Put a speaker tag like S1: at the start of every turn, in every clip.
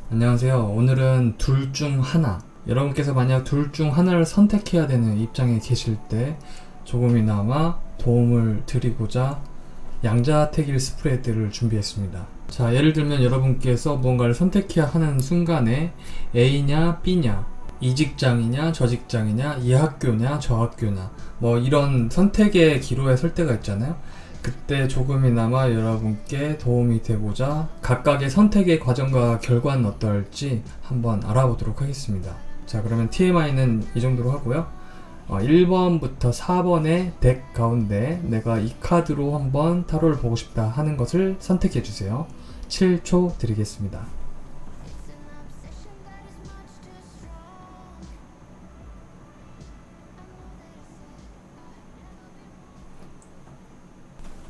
S1: 안녕하세요. 오늘은 둘 중 하나. 여러분께서 만약 둘 중 하나를 선택해야 되는 입장에 계실 때 조금이나마 도움을 드리고자 양자택일 스프레드를 준비했습니다. 자, 예를 들면 여러분께서 무언가를 선택해야 하는 순간에 A냐 B냐, 이 직장이냐 저 직장이냐, 이 학교냐 저 학교냐, 뭐 이런 선택의 기로에 설 때가 있잖아요. 그때 조금이나마 여러분께 도움이 되고자 각각의 선택의 과정과 결과는 어떨지 한번 알아보도록 하겠습니다. 자, 그러면 TMI는 이 정도로 하고요. 1번부터 4번의 덱 가운데 내가 이 카드로 한번 타로를 보고 싶다 하는 것을 선택해 주세요. 7초 드리겠습니다.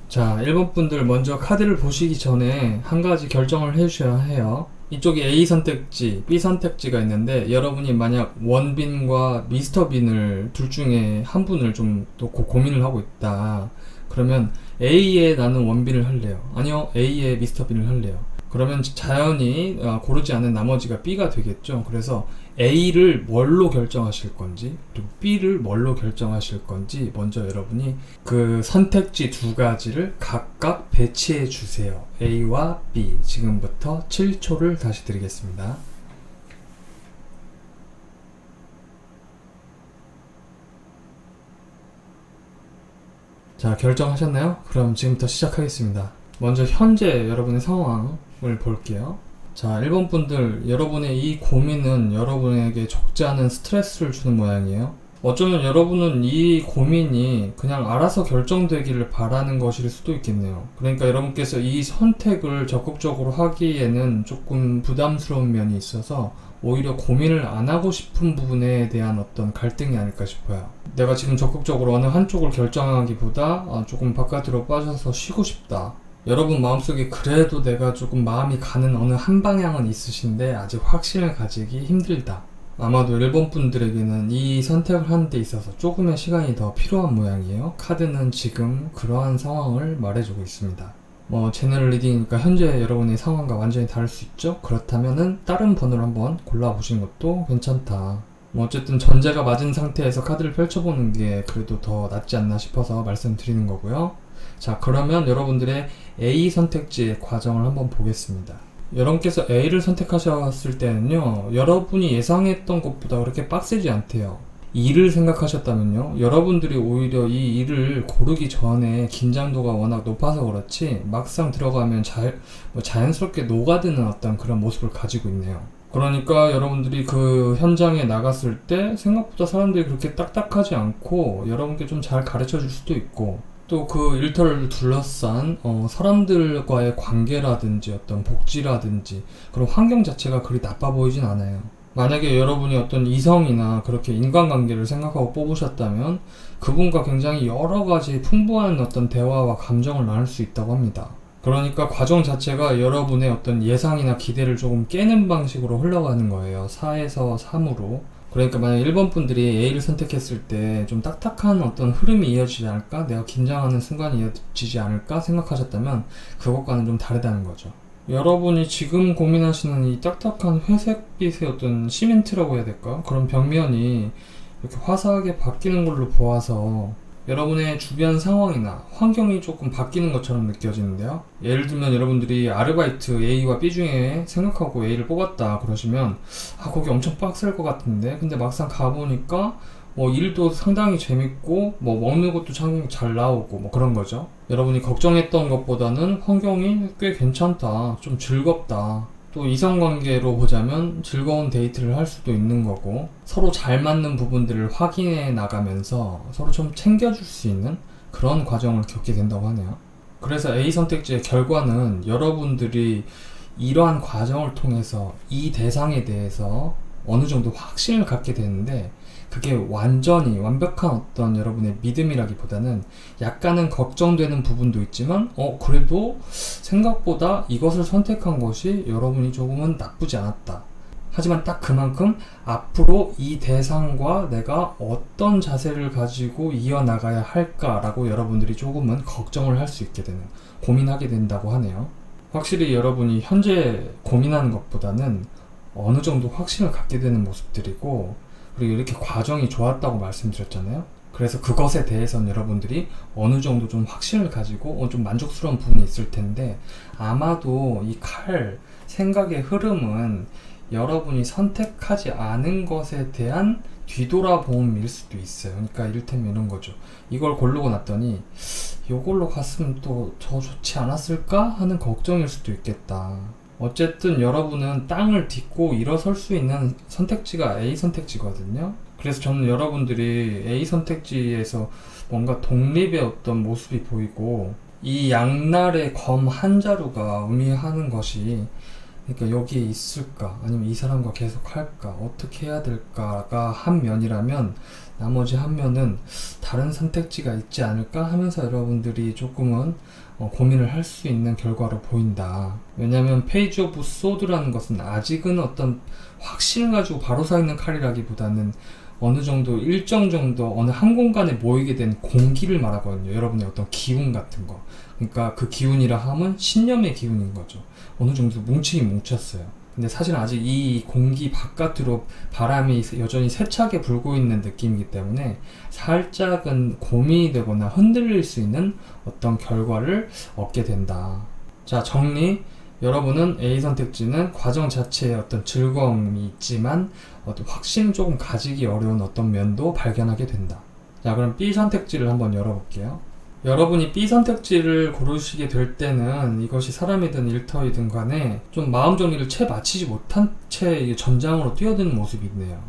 S1: 자, 1번 분들 먼저 카드를 보시기 전에 한 가지 결정을 해주셔야 해요. 이쪽에 A 선택지, B 선택지가 있는데 여러분이 만약 원빈과 미스터 빈을 둘 중에 한 분을 좀 놓고 고민을 하고 있다. 그러면 A에 나는 원빈을 할래요. 아니요, A에 미스터 빈을 할래요. 그러면 자연히 고르지 않은 나머지가 B가 되겠죠. 그래서 A를 뭘로 결정하실 건지 그리고 B를 뭘로 결정하실 건지 먼저 여러분이 그 선택지 두 가지를 각각 배치해 주세요. A와 B. 지금부터 7초를 다시 드리겠습니다. 자, 결정하셨나요? 그럼 지금부터 시작하겠습니다. 먼저 현재 여러분의 상황을 볼게요. 자, 1번 분들, 여러분의 이 고민은 여러분에게 적지 않은 스트레스를 주는 모양이에요. 어쩌면 여러분은 이 고민이 그냥 알아서 결정되기를 바라는 것일 수도 있겠네요. 그러니까 여러분께서 이 선택을 적극적으로 하기에는 조금 부담스러운 면이 있어서 오히려 고민을 안 하고 싶은 부분에 대한 어떤 갈등이 아닐까 싶어요. 내가 지금 적극적으로 어느 한쪽을 결정하기보다 조금 바깥으로 빠져서 쉬고 싶다. 여러분 마음속에 그래도 내가 조금 마음이 가는 어느 한 방향은 있으신데 아직 확신을 가지기 힘들다. 아마도 일본 분들에게는 이 선택을 하는 데 있어서 조금의 시간이 더 필요한 모양이에요. 카드는 지금 그러한 상황을 말해주고 있습니다. 채널 리딩이니까 현재 여러분의 상황과 완전히 다를 수 있죠? 그렇다면은 다른 번호를 한번 골라보시는 것도 괜찮다. 어쨌든 전제가 맞은 상태에서 카드를 펼쳐보는 게 그래도 더 낫지 않나 싶어서 말씀드리는 거고요. 자, 그러면 여러분들의 A 선택지의 과정을 한번 보겠습니다. 여러분께서 A를 선택하셨을 때는요, 여러분이 예상했던 것보다 그렇게 빡세지 않대요. 일을 생각하셨다면요, 여러분들이 오히려 이 일을 고르기 전에 긴장도가 워낙 높아서 그렇지 막상 들어가면 자연스럽게 녹아드는 어떤 그런 모습을 가지고 있네요. 그러니까 여러분들이 그 현장에 나갔을 때 생각보다 사람들이 그렇게 딱딱하지 않고 여러분께 좀 잘 가르쳐 줄 수도 있고, 또 그 일터를 둘러싼 사람들과의 관계라든지 어떤 복지라든지 그런 환경 자체가 그리 나빠 보이진 않아요. 만약에 여러분이 어떤 이성이나 그렇게 인간관계를 생각하고 뽑으셨다면 그분과 굉장히 여러 가지 풍부한 어떤 대화와 감정을 나눌 수 있다고 합니다. 그러니까 과정 자체가 여러분의 어떤 예상이나 기대를 조금 깨는 방식으로 흘러가는 거예요. 4에서 3으로. 그러니까 만약 1번 분들이 A를 선택했을 때 좀 딱딱한 어떤 흐름이 이어지지 않을까? 내가 긴장하는 순간이 이어지지 않을까? 생각하셨다면 그것과는 좀 다르다는 거죠. 여러분이 지금 고민하시는 이 딱딱한 회색빛의 어떤 시멘트라고 해야 될까? 그런 벽면이 이렇게 화사하게 바뀌는 걸로 보아서 여러분의 주변 상황이나 환경이 조금 바뀌는 것처럼 느껴지는데요. 예를 들면 여러분들이 아르바이트 A와 B 중에 생각하고 A를 뽑았다 그러시면 거기 엄청 빡셀 것 같은데, 근데 막상 가보니까 일도 상당히 재밌고 먹는 것도 참 잘 나오고 그런 거죠. 여러분이 걱정했던 것보다는 환경이 꽤 괜찮다, 좀 즐겁다, 또 이성관계로 보자면 즐거운 데이트를 할 수도 있는 거고, 서로 잘 맞는 부분들을 확인해 나가면서 서로 좀 챙겨줄 수 있는 그런 과정을 겪게 된다고 하네요. 그래서 A 선택지의 결과는 여러분들이 이러한 과정을 통해서 이 대상에 대해서 어느 정도 확신을 갖게 되는데, 그게 완전히 완벽한 어떤 여러분의 믿음이라기보다는 약간은 걱정되는 부분도 있지만 그래도 생각보다 이것을 선택한 것이 여러분이 조금은 나쁘지 않았다. 하지만 딱 그만큼 앞으로 이 대상과 내가 어떤 자세를 가지고 이어나가야 할까라고 여러분들이 조금은 걱정을 할 수 있게 되는, 고민하게 된다고 하네요. 확실히 여러분이 현재 고민하는 것보다는 어느 정도 확신을 갖게 되는 모습들이고, 그리고 이렇게 과정이 좋았다고 말씀드렸잖아요. 그래서 그것에 대해서는 여러분들이 어느 정도 좀 확신을 가지고 좀 만족스러운 부분이 있을 텐데, 아마도 이 칼 생각의 흐름은 여러분이 선택하지 않은 것에 대한 뒤돌아봄일 수도 있어요. 그러니까 이를테면 이런 거죠. 이걸 고르고 났더니 이걸로 갔으면 또 더 좋지 않았을까 하는 걱정일 수도 있겠다. 어쨌든 여러분은 땅을 딛고 일어설 수 있는 선택지가 A 선택지거든요. 그래서 저는 여러분들이 A 선택지에서 뭔가 독립의 어떤 모습이 보이고, 이 양날의 검 한 자루가 의미하는 것이, 그러니까 여기에 있을까 아니면 이 사람과 계속 할까 어떻게 해야 될까가 한 면이라면, 나머지 한 면은 다른 선택지가 있지 않을까 하면서 여러분들이 조금은 고민을 할 수 있는 결과로 보인다. 왜냐하면 페이지 오브 소드라는 것은 아직은 어떤 확신을 가지고 바로 서 있는 칼이라기보다는 어느 정도 일정 정도 어느 한 공간에 모이게 된 공기를 말하거든요. 여러분의 어떤 기운 같은 거. 그러니까 그 기운이라 함은 신념의 기운인 거죠. 어느 정도 뭉치긴 뭉쳤어요. 근데 사실 아직 이 공기 바깥으로 바람이 여전히 세차게 불고 있는 느낌이기 때문에 살짝은 고민이 되거나 흔들릴 수 있는 어떤 결과를 얻게 된다. 자, 정리. 여러분은 A 선택지는 과정 자체에 어떤 즐거움이 있지만 어떤 확신 조금 가지기 어려운 어떤 면도 발견하게 된다. 자, 그럼 B 선택지를 한번 열어볼게요. 여러분이 B 선택지를 고르시게 될 때는 이것이 사람이든 일터이든 간에 좀 마음 정리를 채 마치지 못한 채 전장으로 뛰어드는 모습이 있네요.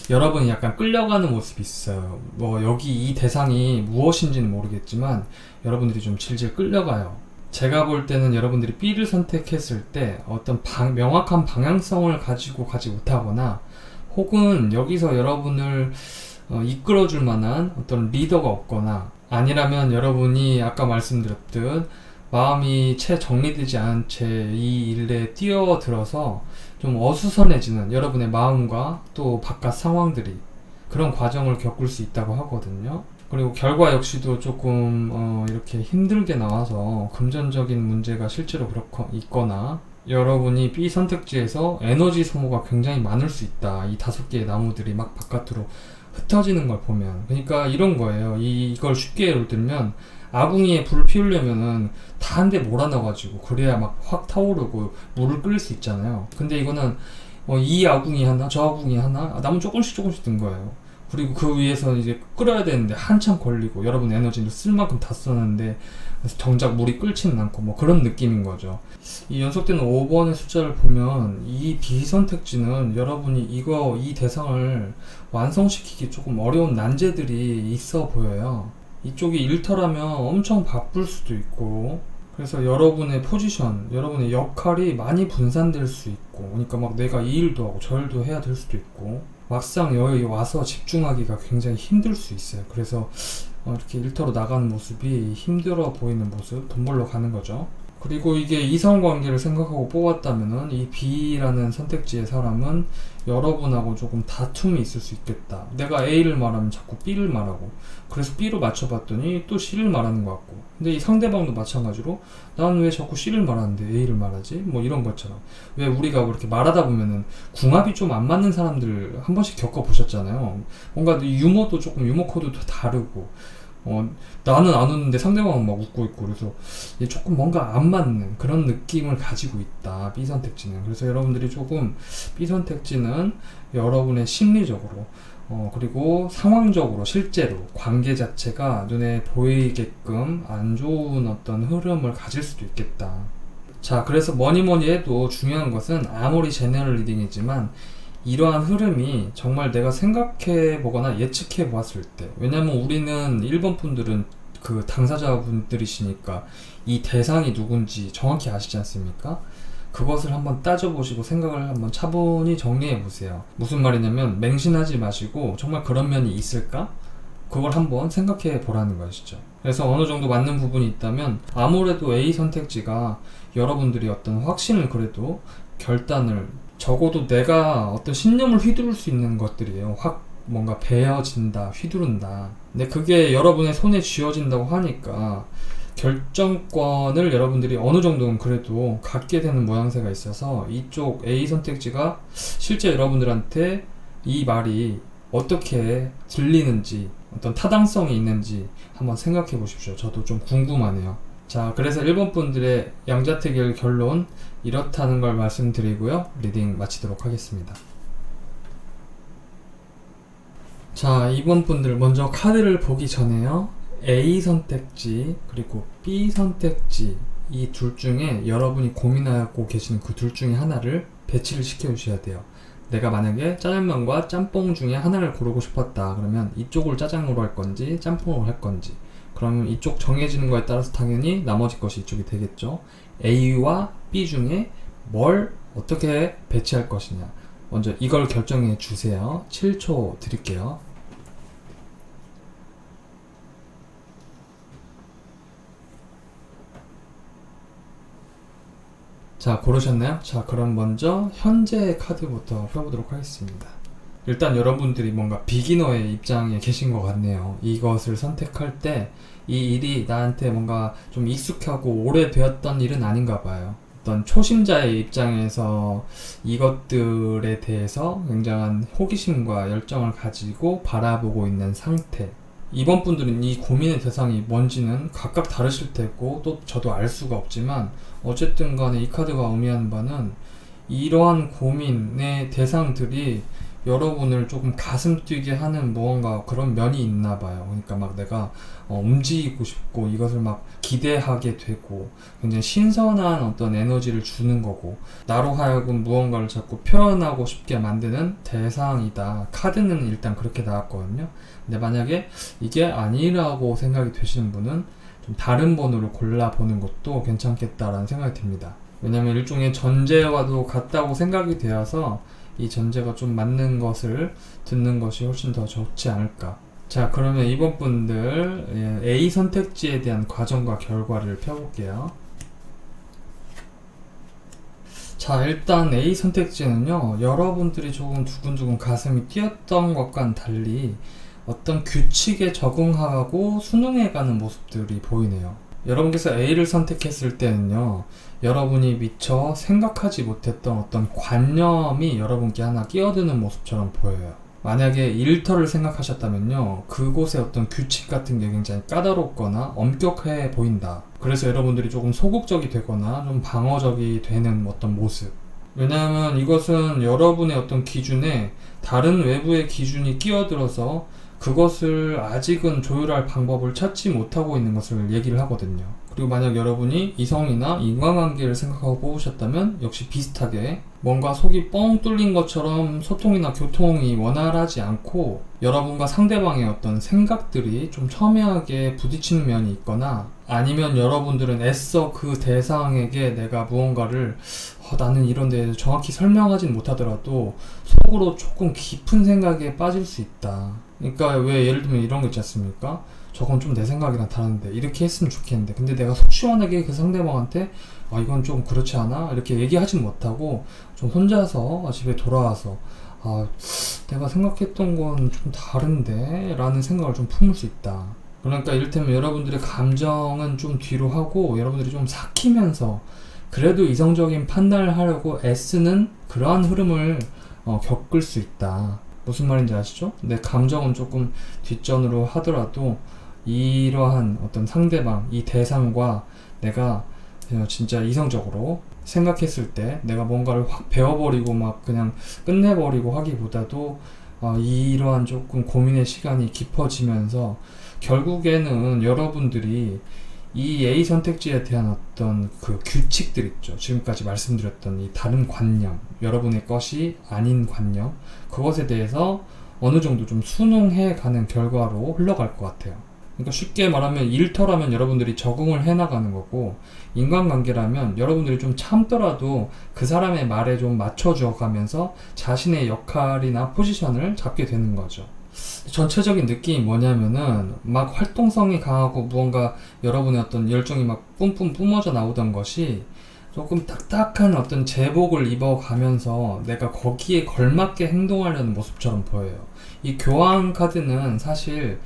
S1: 여러분이 약간 끌려가는 모습이 있어요. 뭐 여기 이 대상이 무엇인지는 모르겠지만 여러분들이 좀 질질 끌려가요. 제가 볼 때는 여러분들이 B를 선택했을 때 어떤 명확한 방향성을 가지고 가지 못하거나, 혹은 여기서 여러분을 이끌어줄 만한 어떤 리더가 없거나, 아니라면 여러분이 아까 말씀드렸듯 마음이 채 정리되지 않은 채 이 일에 뛰어들어서 좀 어수선해지는 여러분의 마음과 또 바깥 상황들이, 그런 과정을 겪을 수 있다고 하거든요. 그리고 결과 역시도 조금 이렇게 힘들게 나와서 금전적인 문제가 실제로 있거나, 여러분이 B 선택지에서 에너지 소모가 굉장히 많을 수 있다. 이 5개의 나무들이 막 바깥으로 흩어지는 걸 보면. 그러니까 이런 거예요. 이걸 쉽게 예를 들면, 아궁이에 불을 피우려면은 다 한 대 몰아넣어가지고 그래야 막 확 타오르고 물을 끓일 수 있잖아요. 근데 이거는 이 아궁이 하나 저 아궁이 하나 나무 조금씩 든 거예요. 그리고 그 위에서 이제 끓여야 되는데 한참 걸리고, 여러분 에너지를 쓸 만큼 다 썼는데 정작 물이 끓지는 않고, 뭐 그런 느낌인 거죠. 이 연속되는 5번의 숫자를 보면 이 B 선택지는 여러분이 이 대상을 완성시키기 조금 어려운 난제들이 있어 보여요. 이쪽이 일터라면 엄청 바쁠 수도 있고, 그래서 여러분의 포지션, 여러분의 역할이 많이 분산될 수 있고, 그러니까 막 내가 이 일도 하고 저 일도 해야 될 수도 있고, 막상 여기 와서 집중하기가 굉장히 힘들 수 있어요. 그래서 이렇게 일터로 나가는 모습이 힘들어 보이는 모습, 돈 벌러 가는 거죠. 그리고 이게 이성관계를 생각하고 뽑았다면은 이 B라는 선택지의 사람은 여러분하고 조금 다툼이 있을 수 있겠다. 내가 A를 말하면 자꾸 B를 말하고, 그래서 B로 맞춰봤더니 또 C를 말하는 것 같고, 근데 이 상대방도 마찬가지로 나는 왜 자꾸 C를 말하는데 A를 말하지? 뭐 이런 것처럼. 왜 우리가 그렇게 말하다 보면은 궁합이 좀 안 맞는 사람들 한 번씩 겪어보셨잖아요. 뭔가 유머도 조금 유머 코드도 다르고, 나는 안 웃는데 상대방은 막 웃고 있고, 그래서 조금 뭔가 안 맞는 그런 느낌을 가지고 있다, B 선택지는. 그래서 여러분들이 조금 B 선택지는 여러분의 심리적으로 그리고 상황적으로 실제로 관계 자체가 눈에 보이게끔 안 좋은 어떤 흐름을 가질 수도 있겠다. 자, 그래서 뭐니 해도 중요한 것은 아무리 제너럴 리딩이지만 이러한 흐름이 정말 내가 생각해 보거나 예측해 보았을 때, 왜냐면 우리는 1번 분들은 그 당사자분들이시니까 이 대상이 누군지 정확히 아시지 않습니까? 그것을 한번 따져보시고 생각을 한번 차분히 정리해 보세요. 무슨 말이냐면 맹신하지 마시고 정말 그런 면이 있을까? 그걸 한번 생각해 보라는 것이죠. 그래서 어느 정도 맞는 부분이 있다면 아무래도 A 선택지가 여러분들이 어떤 확신을, 그래도 결단을, 적어도 내가 어떤 신념을 휘두를 수 있는 것들이에요. 확 뭔가 베어진다, 휘두른다. 근데 그게 여러분의 손에 쥐어진다고 하니까 결정권을 여러분들이 어느 정도는 그래도 갖게 되는 모양새가 있어서 이쪽 A 선택지가 실제 여러분들한테 이 말이 어떻게 들리는지, 어떤 타당성이 있는지 한번 생각해 보십시오. 저도 좀 궁금하네요. 자, 그래서 1번 분들의 양자택일 결론 이렇다는 걸 말씀드리고요. 리딩 마치도록 하겠습니다. 자, 2번 분들 먼저 카드를 보기 전에요. A 선택지 그리고 B 선택지 이 둘 중에 여러분이 고민하고 계시는 그 둘 중에 하나를 배치를 시켜 주셔야 돼요. 내가 만약에 짜장면과 짬뽕 중에 하나를 고르고 싶었다 그러면 이쪽을 짜장으로 할 건지 짬뽕으로 할 건지, 그러면 이쪽 정해지는 거에 따라서 당연히 나머지 것이 이쪽이 되겠죠. A와 B 중에 뭘 어떻게 배치할 것이냐, 먼저 이걸 결정해 주세요. 7초 드릴게요. 자, 고르셨나요? 자, 그럼 먼저 현재 카드부터 펴보도록 하겠습니다. 일단 여러분들이 뭔가 비기너의 입장에 계신 것 같네요. 이것을 선택할 때 이 일이 나한테 뭔가 좀 익숙하고 오래되었던 일은 아닌가 봐요. 어떤 초심자의 입장에서 이것들에 대해서 굉장한 호기심과 열정을 가지고 바라보고 있는 상태. 이번 분들은 이 고민의 대상이 뭔지는 각각 다르실 테고 또 저도 알 수가 없지만 어쨌든 간에 이 카드가 의미하는 바는 이러한 고민의 대상들이 여러분을 조금 가슴 뛰게 하는 무언가 그런 면이 있나 봐요. 그러니까 막 내가 움직이고 싶고 이것을 막 기대하게 되고 굉장히 신선한 어떤 에너지를 주는 거고, 나로 하여금 무언가를 자꾸 표현하고 싶게 만드는 대상이다. 카드는 일단 그렇게 나왔거든요. 근데 만약에 이게 아니라고 생각이 되시는 분은 좀 다른 번호를 골라보는 것도 괜찮겠다라는 생각이 듭니다. 왜냐면 일종의 전제와도 같다고 생각이 되어서 이 전제가 좀 맞는 것을 듣는 것이 훨씬 더 좋지 않을까. 자, 그러면 이번 분들 A 선택지에 대한 과정과 결과를 펴볼게요. 자, 일단 A 선택지는요, 여러분들이 조금 두근두근 가슴이 뛰었던 것과는 달리 어떤 규칙에 적응하고 순응해가는 모습들이 보이네요. 여러분께서 A를 선택했을 때는요, 여러분이 미처 생각하지 못했던 어떤 관념이 여러분께 하나 끼어드는 모습처럼 보여요. 만약에 일터를 생각하셨다면요, 그곳의 어떤 규칙 같은 게 굉장히 까다롭거나 엄격해 보인다. 그래서 여러분들이 조금 소극적이 되거나 좀 방어적이 되는 어떤 모습. 왜냐하면 이것은 여러분의 어떤 기준에 다른 외부의 기준이 끼어들어서 그것을 아직은 조율할 방법을 찾지 못하고 있는 것을 얘기를 하거든요. 그리고 만약 여러분이 이성이나 인간관계를 생각하고 뽑으셨다면 역시 비슷하게 뭔가 속이 뻥 뚫린 것처럼 소통이나 교통이 원활하지 않고 여러분과 상대방의 어떤 생각들이 좀 첨예하게 부딪히는 면이 있거나, 아니면 여러분들은 애써 그 대상에게 내가 무언가를 나는 이런 데 정확히 설명하진 못하더라도 속으로 조금 깊은 생각에 빠질 수 있다. 그러니까 왜 예를 들면 이런 거 있지 않습니까? 저건 좀 내 생각이랑 다른데 이렇게 했으면 좋겠는데, 근데 내가 속 시원하게 그 상대방한테 이건 좀 그렇지 않아? 이렇게 얘기하진 못하고 좀 혼자서 집에 돌아와서 내가 생각했던 건 좀 다른데? 라는 생각을 좀 품을 수 있다. 그러니까 이를테면 여러분들의 감정은 좀 뒤로 하고 여러분들이 좀 삭히면서 그래도 이성적인 판단을 하려고 애쓰는 그러한 흐름을 겪을 수 있다. 무슨 말인지 아시죠? 내 감정은 조금 뒷전으로 하더라도 이러한 어떤 상대방, 이 대상과 내가 진짜 이성적으로 생각했을 때 내가 뭔가를 확 배워버리고 막 그냥 끝내버리고 하기보다도 이러한 조금 고민의 시간이 깊어지면서 결국에는 여러분들이 이 A 선택지에 대한 어떤 그 규칙들 있죠. 지금까지 말씀드렸던 이 다른 관념, 여러분의 것이 아닌 관념, 그것에 대해서 어느 정도 좀 순응해 가는 결과로 흘러갈 것 같아요. 그러니까 쉽게 말하면 일터라면 여러분들이 적응을 해 나가는 거고, 인간관계라면 여러분들이 좀 참더라도 그 사람의 말에 좀 맞춰줘 가면서 자신의 역할이나 포지션을 잡게 되는 거죠. 전체적인 느낌이 뭐냐면은 막 활동성이 강하고 무언가 여러분의 어떤 열정이 막 뿜뿜 뿜어져 나오던 것이 조금 딱딱한 어떤 제복을 입어가면서 내가 거기에 걸맞게 행동하려는 모습처럼 보여요. 이 교황 카드는 사실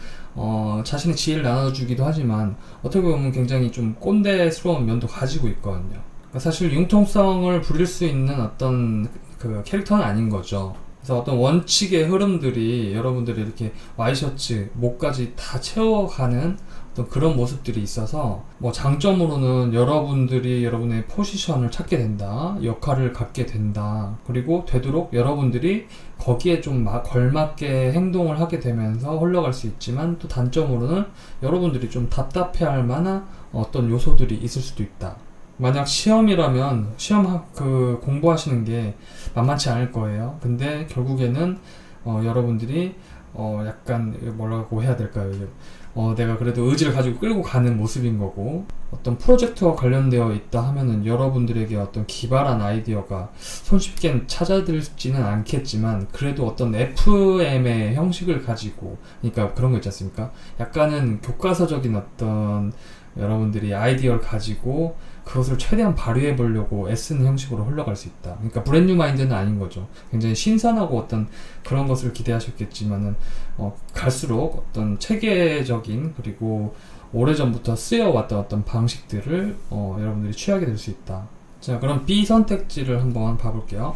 S1: 자신의 지혜를 나눠주기도 하지만 어떻게 보면 굉장히 좀 꼰대스러운 면도 가지고 있거든요. 그러니까 사실 융통성을 부릴 수 있는 어떤 그 캐릭터는 아닌 거죠. 그래서 어떤 원칙의 흐름들이 여러분들이 이렇게 와이셔츠 목까지 다 채워가는 어떤 그런 모습들이 있어서 뭐 장점으로는 여러분들이 여러분의 포지션을 찾게 된다, 역할을 갖게 된다, 그리고 되도록 여러분들이 거기에 좀 걸맞게 행동을 하게 되면서 흘러갈 수 있지만, 또 단점으로는 여러분들이 좀 답답해할 만한 어떤 요소들이 있을 수도 있다. 만약 시험이라면 시험 공부하시는 게 만만치 않을 거예요. 근데 결국에는 여러분들이 약간 뭐라고 해야 될까요? 내가 그래도 의지를 가지고 끌고 가는 모습인 거고, 어떤 프로젝트와 관련되어 있다 하면은 여러분들에게 어떤 기발한 아이디어가 손쉽게 찾아들지는 않겠지만, 그래도 어떤 FM의 형식을 가지고, 그러니까 그런 거 있지 않습니까? 약간은 교과서적인 어떤 여러분들이 아이디어를 가지고 그것을 최대한 발휘해 보려고 애쓰는 형식으로 흘러갈 수 있다. 그러니까 브랜뉴 마인드는 아닌 거죠. 굉장히 신선하고 어떤 그런 것을 기대하셨겠지만은 갈수록 어떤 체계적인, 그리고 오래전부터 쓰여왔던 어떤 방식들을 여러분들이 취하게 될 수 있다. 자, 그럼 B 선택지를 한번 봐볼게요.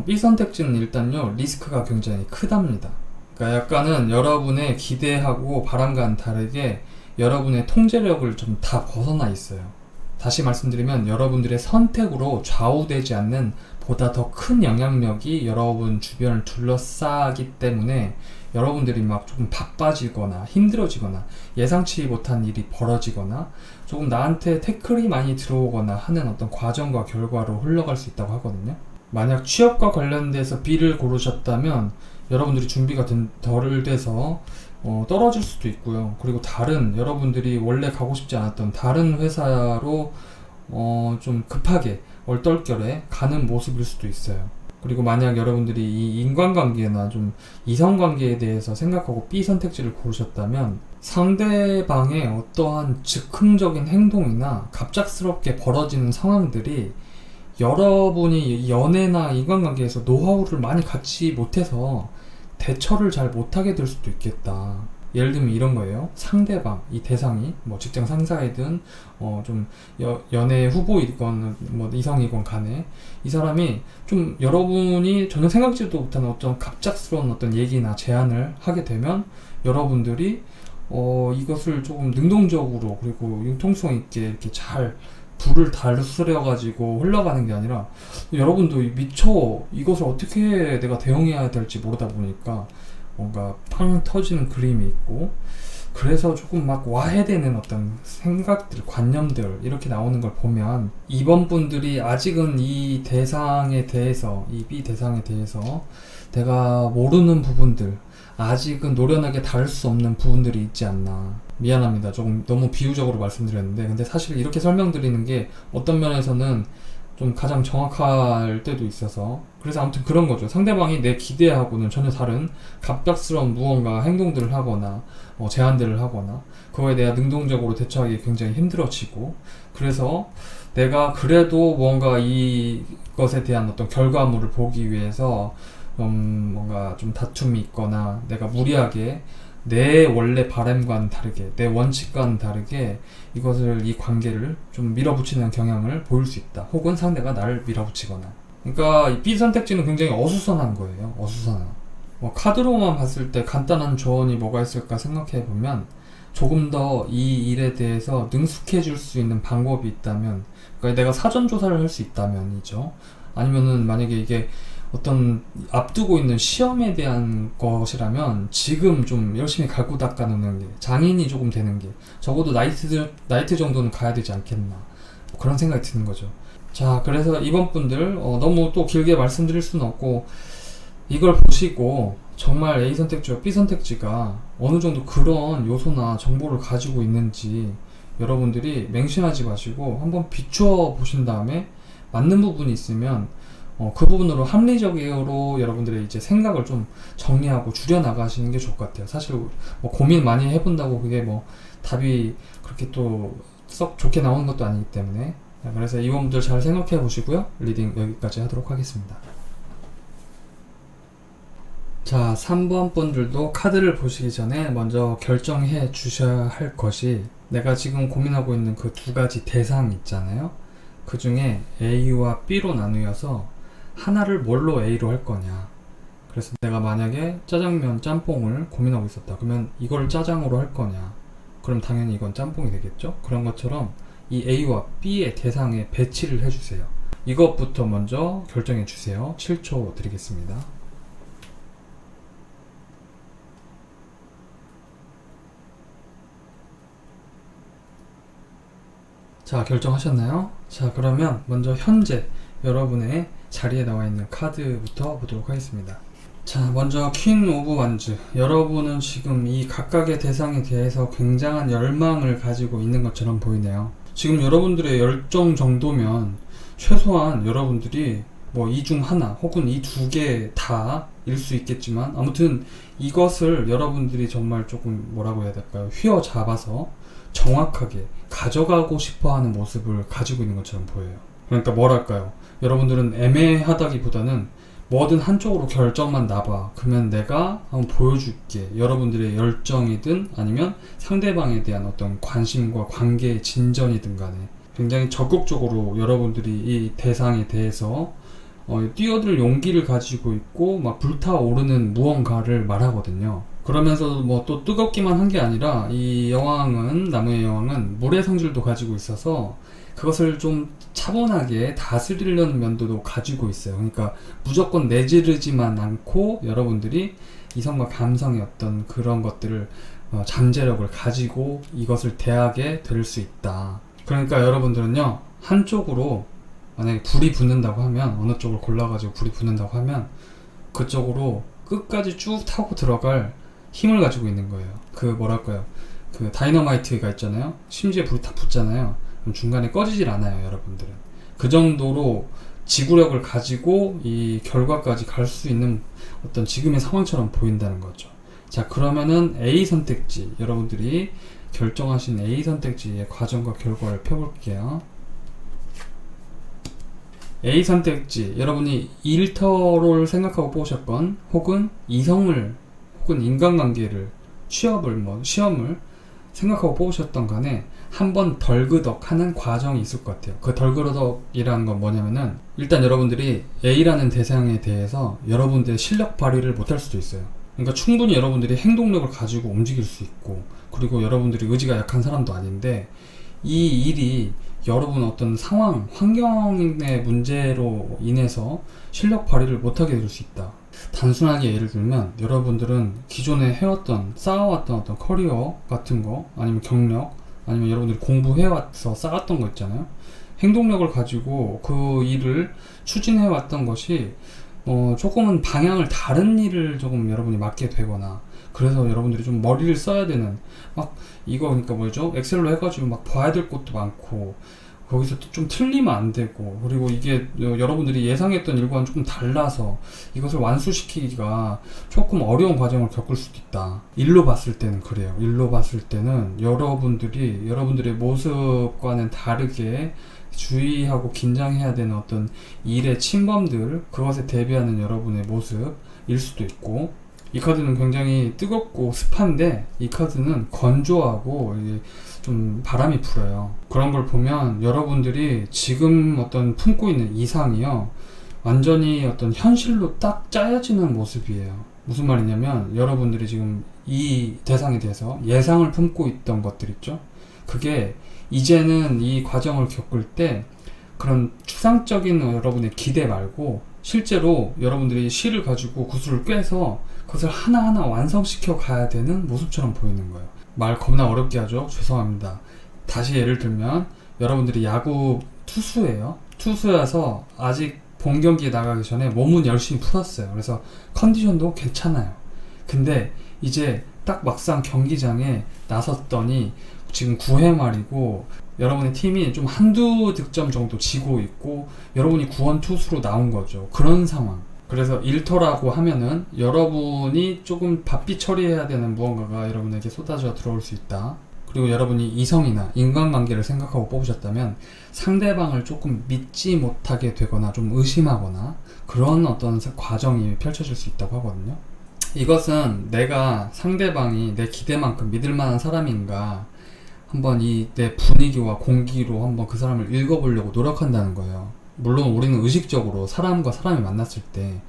S1: B 선택지는 일단요, 리스크가 굉장히 크답니다. 그러니까 약간은 여러분의 기대하고 바람과는 다르게 여러분의 통제력을 좀 다 벗어나 있어요. 다시 말씀드리면 여러분들의 선택으로 좌우되지 않는 보다 더 큰 영향력이 여러분 주변을 둘러싸기 때문에 여러분들이 막 조금 바빠지거나 힘들어지거나 예상치 못한 일이 벌어지거나 조금 나한테 태클이 많이 들어오거나 하는 어떤 과정과 결과로 흘러갈 수 있다고 하거든요. 만약 취업과 관련돼서 B를 고르셨다면 여러분들이 준비가 덜 돼서 떨어질 수도 있고요. 그리고 다른 여러분들이 원래 가고 싶지 않았던 다른 회사로 좀 급하게 얼떨결에 가는 모습일 수도 있어요. 그리고 만약 여러분들이 이 인간관계나 좀 이성관계에 대해서 생각하고 B 선택지를 고르셨다면 상대방의 어떠한 즉흥적인 행동이나 갑작스럽게 벌어지는 상황들이 여러분이 연애나 인간관계에서 노하우를 많이 갖지 못해서 대처를 잘 못하게 될 수도 있겠다. 예를 들면 이런 거예요. 상대방, 이 대상이 뭐 직장 상사이든 좀 연애 후보이건 뭐 이성이건 간에 이 사람이 좀 여러분이 전혀 생각지도 못한 어떤 갑작스러운 어떤 얘기나 제안을 하게 되면 여러분들이 이것을 조금 능동적으로 그리고 융통성 있게 이렇게 잘 불을 다스려 가지고 흘러가는 게 아니라 여러분도 미처 이것을 어떻게 내가 대응해야 될지 모르다 보니까 뭔가 팡 터지는 그림이 있고, 그래서 조금 막 와해되는 어떤 생각들, 관념들 이렇게 나오는 걸 보면 이번 분들이 아직은 이 대상에 대해서, 이 B 대상에 대해서 내가 모르는 부분들, 아직은 노련하게 다룰 수 없는 부분들이 있지 않나. 미안합니다. 조금 너무 비유적으로 말씀드렸는데, 근데 사실 이렇게 설명드리는 게 어떤 면에서는 좀 가장 정확할 때도 있어서, 그래서 아무튼 그런 거죠. 상대방이 내 기대하고는 전혀 다른 갑작스러운 무언가 행동들을 하거나 제안들을 하거나 그거에 대해 능동적으로 대처하기 굉장히 힘들어지고, 그래서 내가 그래도 뭔가 이것에 대한 어떤 결과물을 보기 위해서 뭔가 좀 다툼이 있거나 내가 무리하게 내 원래 바람과는 다르게, 내 원칙과는 다르게 이 관계를 좀 밀어붙이는 경향을 보일 수 있다. 혹은 상대가 나를 밀어붙이거나. 그러니까 이 B 선택지는 굉장히 어수선한 거예요. 어수선한. 카드로만 봤을 때 간단한 조언이 뭐가 있을까 생각해 보면, 조금 더 이 일에 대해서 능숙해질 수 있는 방법이 있다면, 그러니까 내가 사전 조사를 할 수 있다면이죠. 아니면은 만약에 이게 어떤 앞두고 있는 시험에 대한 것이라면 지금 좀 열심히 갈고 닦아놓는 게, 장인이 조금 되는 게 적어도 나이트 정도는 가야 되지 않겠나, 뭐 그런 생각이 드는 거죠. 자, 그래서 이번 분들 너무 또 길게 말씀드릴 수는 없고, 이걸 보시고 정말 A 선택지와 B 선택지가 어느 정도 그런 요소나 정보를 가지고 있는지 여러분들이 맹신하지 마시고 한번 비추어 보신 다음에 맞는 부분이 있으면 그 부분으로 합리적으로 여러분들의 이제 생각을 좀 정리하고 줄여 나가시는 게 좋을 것 같아요. 사실 뭐 고민 많이 해본다고 그게 뭐 답이 그렇게 또 썩 좋게 나오는 것도 아니기 때문에, 그래서 이 부분들 잘 생각해 보시고요. 리딩 여기까지 하도록 하겠습니다. 자, 3번 분들도 카드를 보시기 전에 먼저 결정해 주셔야 할 것이, 내가 지금 고민하고 있는 그 두 가지 대상 있잖아요. 그 중에 A와 B로 나누어서 하나를 뭘로 A로 할 거냐. 그래서 내가 만약에 짜장면 짬뽕을 고민하고 있었다. 그러면 이걸 짜장으로 할 거냐. 그럼 당연히 이건 짬뽕이 되겠죠? 그런 것처럼 이 A와 B의 대상에 배치를 해주세요. 이것부터 먼저 결정해 주세요. 7초 드리겠습니다. 자, 결정하셨나요? 자, 그러면 먼저 현재 여러분의 자리에 나와 있는 카드부터 보도록 하겠습니다. 자, 먼저 퀸 오브 완즈. 여러분은 지금 이 각각의 대상에 대해서 굉장한 열망을 가지고 있는 것처럼 보이네요. 지금 여러분들의 열정 정도면 최소한 여러분들이 뭐 이 중 하나 혹은 이 두 개 다일 수 있겠지만, 아무튼 이것을 여러분들이 정말 조금 뭐라고 해야 될까요? 휘어잡아서 정확하게 가져가고 싶어 하는 모습을 가지고 있는 것처럼 보여요. 그러니까 뭐랄까요? 여러분들은 애매하다기보다는 뭐든 한쪽으로 결정만 나봐. 그러면 내가 한번 보여줄게. 여러분들의 열정이든 아니면 상대방에 대한 어떤 관심과 관계의 진전이든 간에 굉장히 적극적으로 여러분들이 이 대상에 대해서 뛰어들 용기를 가지고 있고 막 불타오르는 무언가를 말하거든요. 그러면서도 뭐 또 뜨겁기만 한 게 아니라 이 여왕은, 나무의 여왕은 물의 성질도 가지고 있어서 그것을 좀 차분하게 다스리려는 면도 가지고 있어요. 그러니까 무조건 내지르지만 않고 여러분들이 이성과 감성의 어떤 그런 것들을 잠재력을 가지고 이것을 대하게 될 수 있다. 그러니까 여러분들은요, 한쪽으로 만약에 불이 붙는다고 하면, 어느 쪽을 골라가지고 불이 붙는다고 하면 그쪽으로 끝까지 쭉 타고 들어갈 힘을 가지고 있는 거예요. 그 뭐랄까요, 그 다이너마이트가 있잖아요. 심지어 불이 다 붙잖아요. 그럼 중간에 꺼지질 않아요. 여러분들은 그 정도로 지구력을 가지고 이 결과까지 갈 수 있는 어떤 지금의 상황처럼 보인다는 거죠. 자, 그러면은 A 선택지, 여러분들이 결정하신 A 선택지의 과정과 결과를 펴볼게요. A 선택지, 여러분이 일터를 생각하고 뽑으셨건, 혹은 이성을, 혹은 인간관계를, 취업을, 시험을 생각하고 뽑으셨던 간에 한번 덜그덕 하는 과정이 있을 것 같아요. 그 덜그덕이라는 건 뭐냐면은, 일단 여러분들이 A라는 대상에 대해서 여러분들의 실력 발휘를 못할 수도 있어요. 그러니까 충분히 여러분들이 행동력을 가지고 움직일 수 있고, 그리고 여러분들이 의지가 약한 사람도 아닌데, 이 일이 여러분 어떤 상황, 환경의 문제로 인해서 실력 발휘를 못하게 될 수 있다. 단순하게 예를 들면, 여러분들은 기존에 해왔던, 쌓아왔던 어떤 커리어 같은 거, 아니면 경력, 아니면 여러분들이 공부해와서 쌓았던 거 있잖아요. 행동력을 가지고 그 일을 추진해왔던 것이 조금은 방향을 다른 일을 조금 여러분이 맡게 되거나, 그래서 여러분들이 좀 머리를 써야 되는, 막 이거 그러니까 뭐죠? 엑셀로 해가지고 막 봐야 될 것도 많고, 거기서 또 좀 틀리면 안 되고, 그리고 이게 여러분들이 예상했던 일과는 조금 달라서 이것을 완수시키기가 조금 어려운 과정을 겪을 수도 있다. 일로 봤을 때는 그래요. 일로 봤을 때는 여러분들의 모습과는 다르게 주의하고 긴장해야 되는 어떤 일의 침범들, 그것에 대비하는 여러분의 모습일 수도 있고, 이 카드는 굉장히 뜨겁고 습한데, 이 카드는 건조하고 좀 바람이 불어요. 그런 걸 보면 여러분들이 지금 어떤 품고 있는 이상이요, 완전히 어떤 현실로 딱 짜여지는 모습이에요. 무슨 말이냐면, 여러분들이 지금 이 대상에 대해서 예상을 품고 있던 것들 있죠? 그게 이제는 이 과정을 겪을 때 그런 추상적인 여러분의 기대 말고, 실제로 여러분들이 실을 가지고 구슬을 꿰서 그것을 하나하나 완성시켜 가야 되는 모습처럼 보이는 거예요. 말 겁나 어렵게 하죠? 죄송합니다. 다시 예를 들면, 여러분들이 야구 투수예요. 투수여서 아직 본 경기에 나가기 전에 몸은 열심히 풀었어요. 그래서 컨디션도 괜찮아요. 근데 이제 딱 막상 경기장에 나섰더니 지금 9회 말이고 여러분의 팀이 좀 한두 득점 정도 지고 있고 여러분이 구원 투수로 나온 거죠. 그런 상황. 그래서 일터라고 하면은 여러분이 조금 바삐 처리해야 되는 무언가가 여러분에게 쏟아져 들어올 수 있다. 그리고 여러분이 이성이나 인간관계를 생각하고 뽑으셨다면 상대방을 조금 믿지 못하게 되거나 좀 의심하거나 그런 어떤 과정이 펼쳐질 수 있다고 하거든요. 이것은 내가 상대방이 내 기대만큼 믿을 만한 사람인가 한번 이 내 분위기와 공기로 한번 그 사람을 읽어보려고 노력한다는 거예요. 물론 우리는 의식적으로 사람과 사람이 만났을 때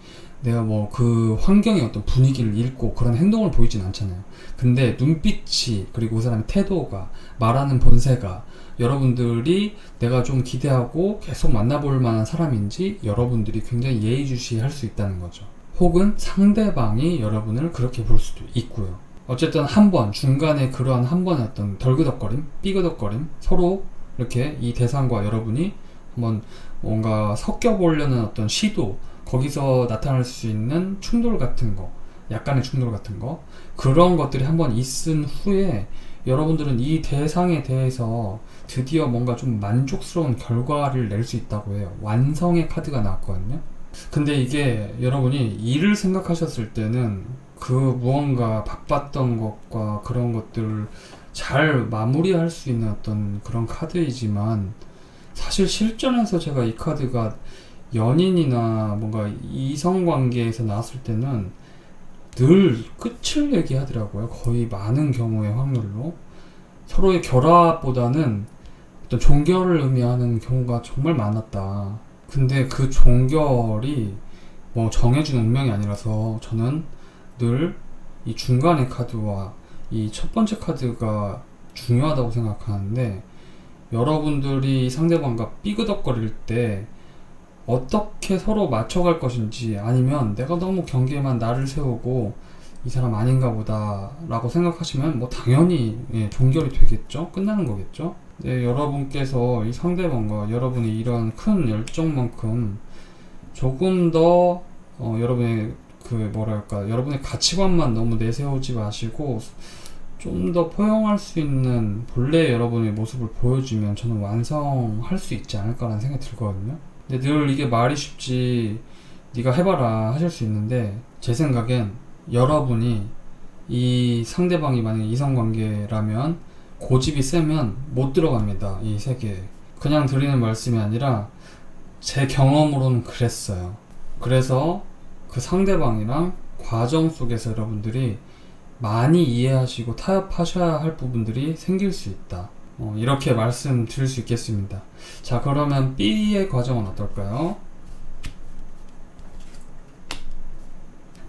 S1: 내가 뭐 그 환경의 어떤 분위기를 읽고 그런 행동을 보이진 않잖아요. 근데 눈빛이, 그리고 그 사람의 태도가, 말하는 본세가 여러분들이 내가 좀 기대하고 계속 만나볼 만한 사람인지 여러분들이 굉장히 예의주시 할 수 있다는 거죠. 혹은 상대방이 여러분을 그렇게 볼 수도 있고요. 어쨌든 한 번, 중간에 그러한 한 번의 어떤 덜그덕거림, 삐그덕거림, 서로 이렇게 이 대상과 여러분이 한번 뭔가 섞여보려는 어떤 시도, 거기서 나타날 수 있는 충돌 같은 거, 약간의 충돌 같은 거, 그런 것들이 한번 있은 후에 여러분들은 이 대상에 대해서 드디어 뭔가 좀 만족스러운 결과를 낼 수 있다고 해요. 완성의 카드가 나왔거든요. 근데 이게 여러분이 일을 생각하셨을 때는 그 무언가 바빴던 것과 그런 것들을 잘 마무리할 수 있는 어떤 그런 카드이지만, 사실 실전에서 제가 이 카드가 연인이나 뭔가 이성관계에서 나왔을 때는 늘 끝을 얘기하더라고요. 거의 많은 경우의 확률로 서로의 결합보다는 어떤 종결을 의미하는 경우가 정말 많았다. 근데 그 종결이 뭐 정해진 운명이 아니라서 저는 늘 이 중간의 카드와 이 첫 번째 카드가 중요하다고 생각하는데, 여러분들이 상대방과 삐그덕거릴 때 어떻게 서로 맞춰갈 것인지, 아니면 내가 너무 경계에만 나를 세우고 이 사람 아닌가 보다 라고 생각하시면 뭐 당연히 종결이 되겠죠. 끝나는 거겠죠. 네, 여러분께서 이 상대방과 여러분이 이런 큰 열정만큼 조금 더 여러분의 여러분의 가치관만 너무 내세우지 마시고 좀 더 포용할 수 있는 본래 여러분의 모습을 보여주면 저는 완성할 수 있지 않을까라는 생각이 들거든요. 근데 늘 이게 말이 쉽지 네가 해봐라 하실 수 있는데, 제 생각엔 여러분이 이 상대방이 만약에 이성관계라면 고집이 세면 못 들어갑니다. 이 세계에. 그냥 드리는 말씀이 아니라 제 경험으로는 그랬어요. 그래서 그 상대방이랑 과정 속에서 여러분들이 많이 이해하시고 타협하셔야 할 부분들이 생길 수 있다. 이렇게 말씀드릴 수 있겠습니다. 자, 그러면 B의 과정은 어떨까요?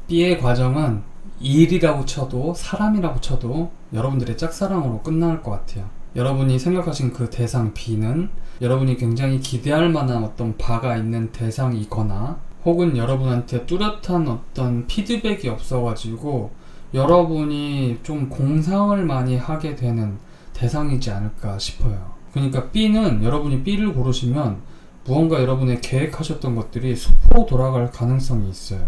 S1: B의 과정은 일이라고 쳐도 사람이라고 쳐도 여러분들의 짝사랑으로 끝날 것 같아요. 여러분이 생각하신 그 대상 B는 여러분이 굉장히 기대할 만한 어떤 바가 있는 대상이거나, 혹은 여러분한테 뚜렷한 어떤 피드백이 없어가지고 여러분이 좀 공상을 많이 하게 되는 대상이지 않을까 싶어요. 그러니까 B는, 여러분이 B를 고르시면 무언가 여러분의 계획하셨던 것들이 수포로 돌아갈 가능성이 있어요.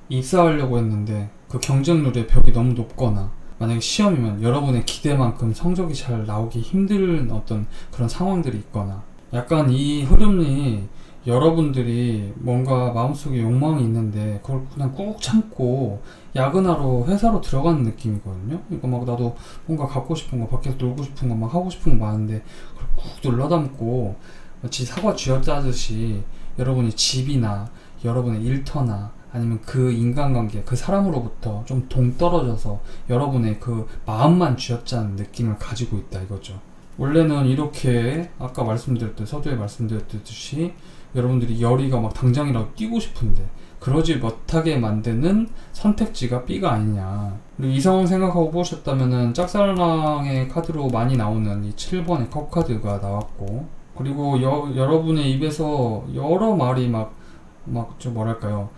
S1: 입사하려고 했는데 그 경쟁률의 벽이 너무 높거나, 만약에 시험이면 여러분의 기대만큼 성적이 잘 나오기 힘든 어떤 그런 상황들이 있거나, 약간 이 흐름이 여러분들이 뭔가 마음속에 욕망이 있는데 그걸 그냥 꾹 참고 야근하러 회사로 들어가는 느낌이거든요. 이거 막 나도 뭔가 갖고 싶은 거, 밖에서 놀고 싶은 거, 막 하고 싶은 거 많은데 그걸 꾹 눌러담고 마치 사과 쥐어짜듯이 여러분이 집이나 여러분의 일터나 아니면 그 인간관계, 그 사람으로부터 좀 동떨어져서 여러분의 그 마음만 쥐어짜는 느낌을 가지고 있다 이거죠. 원래는 이렇게 아까 서두에 말씀드렸듯이 여러분들이 열의가 막 당장이라도 뛰고 싶은데 그러지 못하게 만드는 선택지가 B가 아니냐. 그리고 이 상황 생각하고 보셨다면은 짝사랑의 카드로 많이 나오는 이 7번의 컵 카드가 나왔고, 그리고 여러분의 입에서 여러 말이 막 좀 뭐랄까요,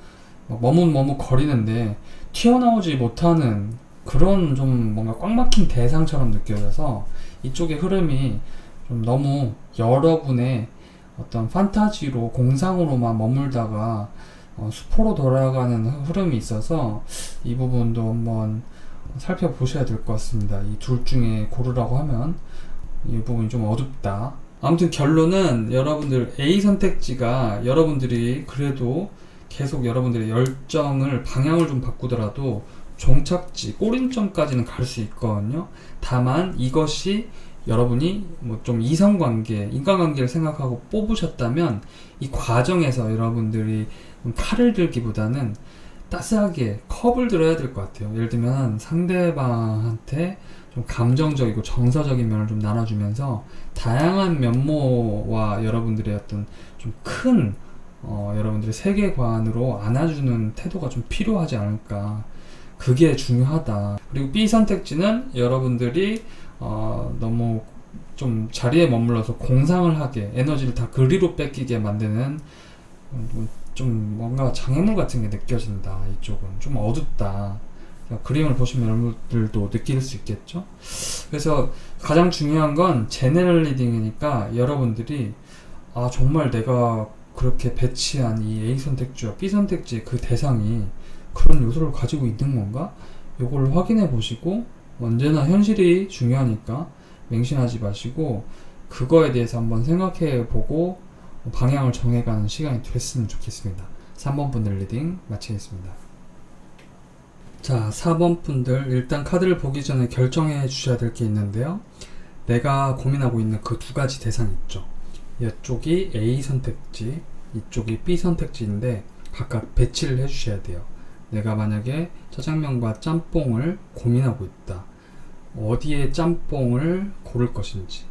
S1: 머뭇머뭇 거리는데 튀어나오지 못하는 그런 좀 뭔가 꽉 막힌 대상처럼 느껴져서 이쪽의 흐름이 좀 너무 여러분의 어떤 판타지로, 공상으로만 머물다가 수포로 돌아가는 흐름이 있어서 이 부분도 한번 살펴보셔야 될 것 같습니다. 이 둘 중에 고르라고 하면 이 부분이 좀 어둡다. 아무튼 결론은 여러분들 A 선택지가, 여러분들이 그래도 계속 여러분들의 열정을 방향을 좀 바꾸더라도 종착지, 꼬림점까지는 갈 수 있거든요. 다만 이것이 여러분이 뭐 좀 이성관계, 인간관계를 생각하고 뽑으셨다면 이 과정에서 여러분들이 칼을 들기보다는 따스하게 컵을 들어야 될 것 같아요. 예를 들면 상대방한테 좀 감정적이고 정서적인 면을 좀 나눠주면서 다양한 면모와 여러분들의 어떤 좀 큰 여러분들의 세계관으로 안아주는 태도가 좀 필요하지 않을까. 그게 중요하다. 그리고 B 선택지는 여러분들이 너무 좀 자리에 머물러서 공상을 하게 에너지를 다 그리로 뺏기게 만드는 좀 뭔가 장애물 같은 게 느껴진다. 이쪽은 좀 어둡다. 그림을 보시면 여러분들도 느낄 수 있겠죠. 그래서 가장 중요한 건 제네럴 리딩이니까 여러분들이 정말 내가 그렇게 배치한 이 A 선택지와 B 선택지의 그 대상이 그런 요소를 가지고 있는 건가? 요걸 확인해 보시고, 언제나 현실이 중요하니까 맹신하지 마시고 그거에 대해서 한번 생각해 보고 방향을 정해가는 시간이 됐으면 좋겠습니다. 3번 분들 리딩 마치겠습니다. 자, 4번 분들 일단 카드를 보기 전에 결정해 주셔야 될 게 있는데요. 내가 고민하고 있는 그 두 가지 대상 있죠. 이쪽이 A 선택지, 이쪽이 B 선택지인데 각각 배치를 해 주셔야 돼요. 내가 만약에 짜장면과 짬뽕을 고민하고 있다. 어디에 짬뽕을 고를 것인지.